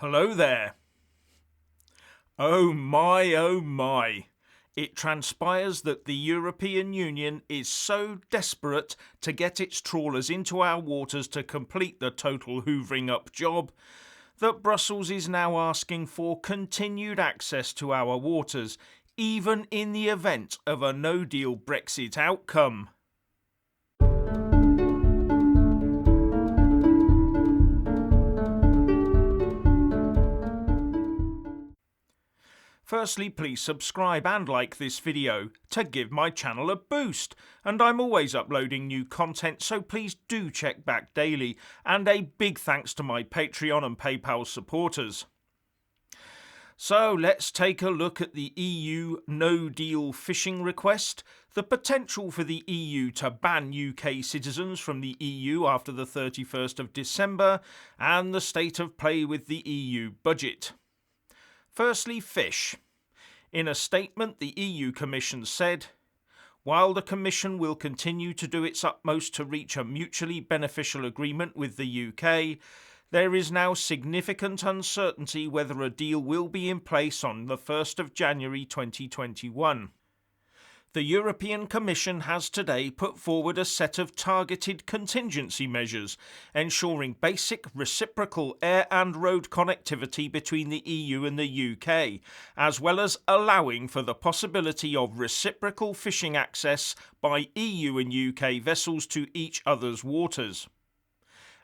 Hello there. Oh my, oh my. It transpires that the European Union is so desperate to get its trawlers into our waters to complete the total hoovering up job that Brussels is now asking for continued access to our waters, even in the event of a no-deal Brexit outcome. Firstly, please subscribe and like this video to give my channel a boost, and I'm always uploading new content, so please do check back daily, and a big thanks to my Patreon and PayPal supporters. So let's take a look at the EU no-deal fishing request, the potential for the EU to ban UK citizens from the EU after the 31st of December, and the state of play with the EU budget. Firstly, fish. In a statement, the EU Commission said, "While the Commission will continue to do its utmost to reach a mutually beneficial agreement with the UK, there is now significant uncertainty whether a deal will be in place on the 1st of January 2021. The European Commission has today put forward a set of targeted contingency measures, ensuring basic reciprocal air and road connectivity between the EU and the UK, as well as allowing for the possibility of reciprocal fishing access by EU and UK vessels to each other's waters."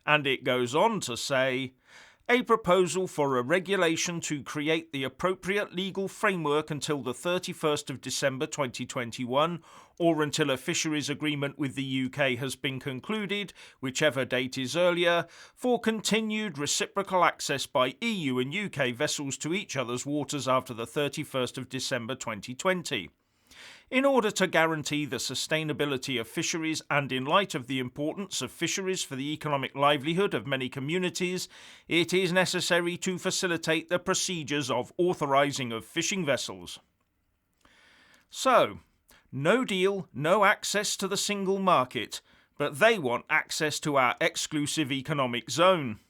And it goes on to say, "A proposal for a regulation to create the appropriate legal framework until the 31st of December 2021 or until a fisheries agreement with the UK has been concluded, whichever date is earlier, for continued reciprocal access by EU and UK vessels to each other's waters after the 31st of December 2020. In order to guarantee the sustainability of fisheries and in light of the importance of fisheries for the economic livelihood of many communities, it is necessary to facilitate the procedures of authorising of fishing vessels." So, no deal, no access to the single market, but they want access to our exclusive economic zone.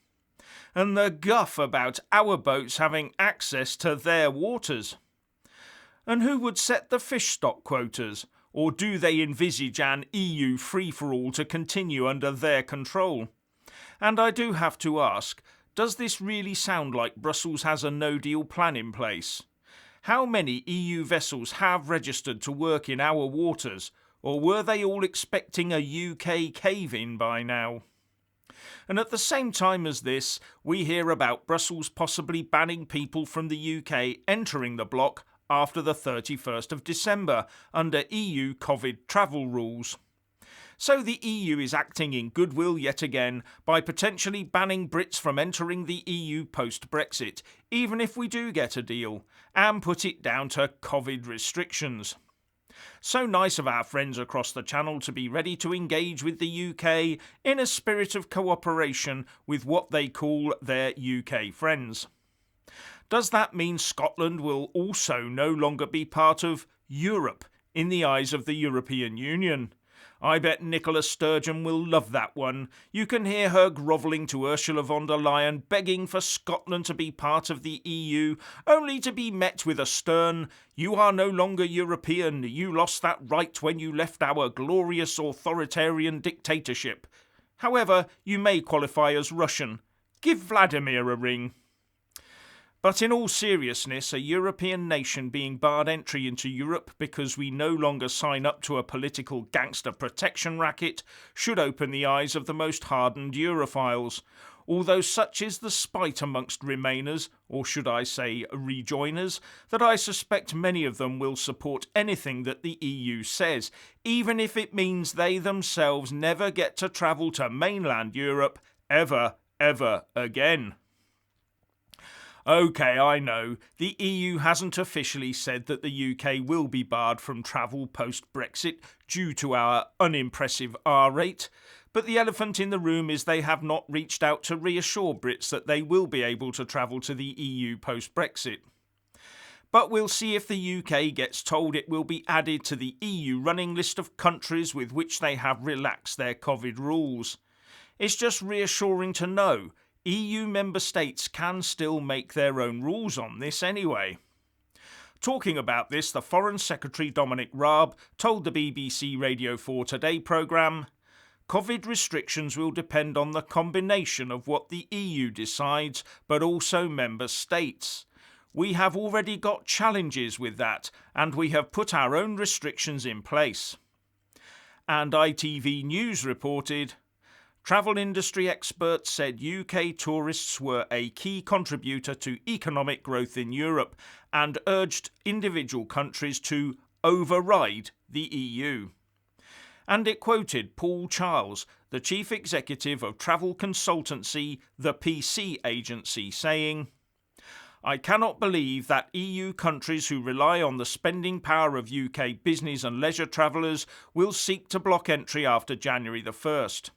And the guff about our boats having access to their waters. And who would set the fish stock quotas, or do they envisage an EU free-for-all to continue under their control? And I do have to ask, does this really sound like Brussels has a no-deal plan in place? How many EU vessels have registered to work in our waters, or were they all expecting a UK cave-in by now? And at the same time as this, we hear about Brussels possibly banning people from the UK entering the bloc after the 31st of December under EU COVID travel rules. So the EU is acting in goodwill yet again by potentially banning Brits from entering the EU post-Brexit, even if we do get a deal, and put it down to COVID restrictions. So nice of our friends across the channel to be ready to engage with the UK in a spirit of cooperation with what they call their UK friends. Does that mean Scotland will also no longer be part of Europe in the eyes of the European Union? I bet Nicola Sturgeon will love that one. You can hear her grovelling to Ursula von der Leyen, begging for Scotland to be part of the EU, only to be met with a stern, "You are no longer European, you lost that right when you left our glorious authoritarian dictatorship. However, you may qualify as Russian. Give Vladimir a ring." But in all seriousness, a European nation being barred entry into Europe because we no longer sign up to a political gangster protection racket should open the eyes of the most hardened Europhiles, although such is the spite amongst Remainers, or should I say rejoiners, that I suspect many of them will support anything that the EU says, even if it means they themselves never get to travel to mainland Europe ever again. OK, I know, the EU hasn't officially said that the UK will be barred from travel post-Brexit due to our unimpressive R rate, but the elephant in the room is they have not reached out to reassure Brits that they will be able to travel to the EU post-Brexit. But we'll see if the UK gets told it will be added to the EU running list of countries with which they have relaxed their COVID rules. It's just reassuring to know EU member states can still make their own rules on this anyway. Talking about this, the Foreign Secretary Dominic Raab told the BBC Radio 4 Today programme, "COVID restrictions will depend on the combination of what the EU decides, but also member states. We have already got challenges with that, and we have put our own restrictions in place." And ITV News reported, travel industry experts said UK tourists were a key contributor to economic growth in Europe and urged individual countries to override the EU. And it quoted Paul Charles, the chief executive of travel consultancy, the PC Agency, saying, "I cannot believe that EU countries who rely on the spending power of UK business and leisure travellers will seek to block entry after January the 1st.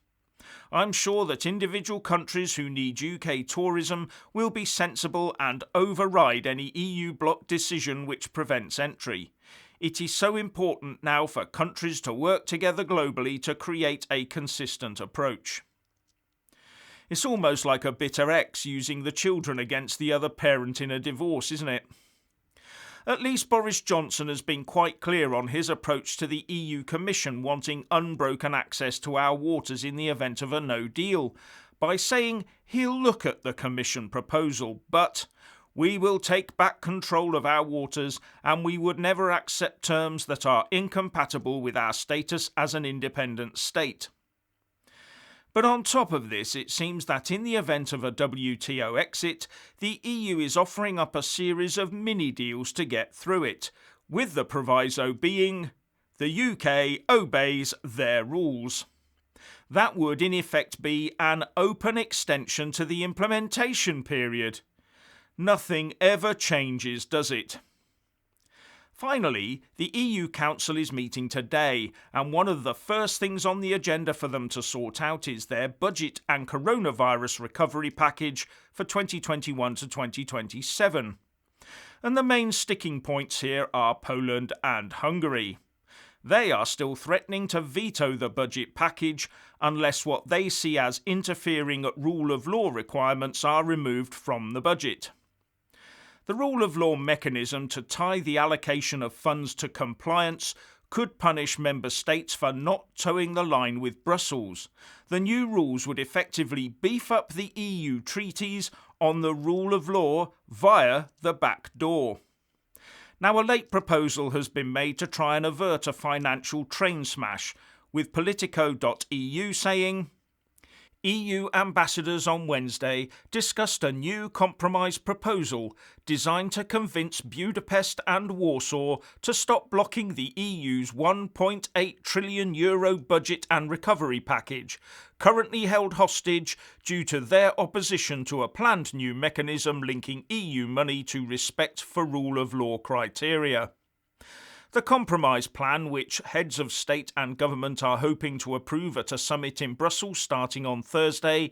I'm sure that individual countries who need UK tourism will be sensible and override any EU bloc decision which prevents entry. It is so important now for countries to work together globally to create a consistent approach." It's almost like a bitter ex using the children against the other parent in a divorce, isn't it? At least Boris Johnson has been quite clear on his approach to the EU Commission wanting unbroken access to our waters in the event of a no deal, by saying he'll look at the Commission proposal, but "we will take back control of our waters and we would never accept terms that are incompatible with our status as an independent state." But on top of this, it seems that in the event of a WTO exit, the EU is offering up a series of mini-deals to get through it, with the proviso being the UK obeys their rules. That would in effect be an open extension to the implementation period. Nothing ever changes, does it? Finally, the EU Council is meeting today, and one of the first things on the agenda for them to sort out is their budget and coronavirus recovery package for 2021 to 2027. And the main sticking points here are Poland and Hungary. They are still threatening to veto the budget package unless what they see as interfering rule of law requirements are removed from the budget. The rule of law mechanism to tie the allocation of funds to compliance could punish member states for not toeing the line with Brussels. The new rules would effectively beef up the EU treaties on the rule of law via the back door. Now, a late proposal has been made to try and avert a financial train smash, with Politico.eu saying, EU ambassadors on Wednesday discussed a new compromise proposal designed to convince Budapest and Warsaw to stop blocking the EU's €1.8 trillion budget and recovery package, currently held hostage due to their opposition to a planned new mechanism linking EU money to respect for rule of law criteria. The compromise plan, which heads of state and government are hoping to approve at a summit in Brussels starting on Thursday,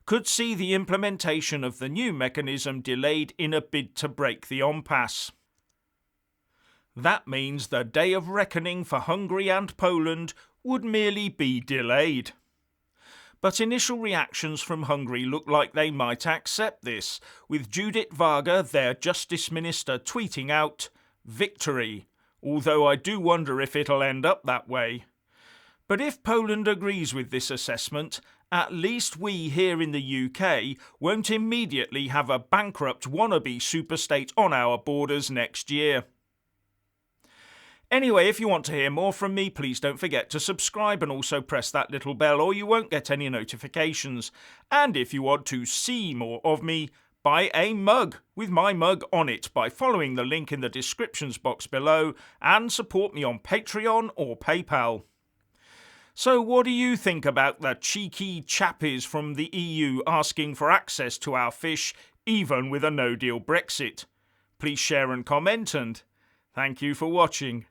could see the implementation of the new mechanism delayed in a bid to break the impasse. That means the day of reckoning for Hungary and Poland would merely be delayed. But initial reactions from Hungary look like they might accept this, with Judith Varga, their Justice Minister, tweeting out, "Victory," although I do wonder if it'll end up that way. But if Poland agrees with this assessment, at least we here in the UK won't immediately have a bankrupt wannabe superstate on our borders next year. Anyway, if you want to hear more from me, please don't forget to subscribe and also press that little bell or you won't get any notifications. And if you want to see more of me, buy a mug with my mug on it by following the link in the descriptions box below and support me on Patreon or PayPal. So what do you think about the cheeky chappies from the EU asking for access to our fish even with a no-deal Brexit? Please share and comment, and thank you for watching.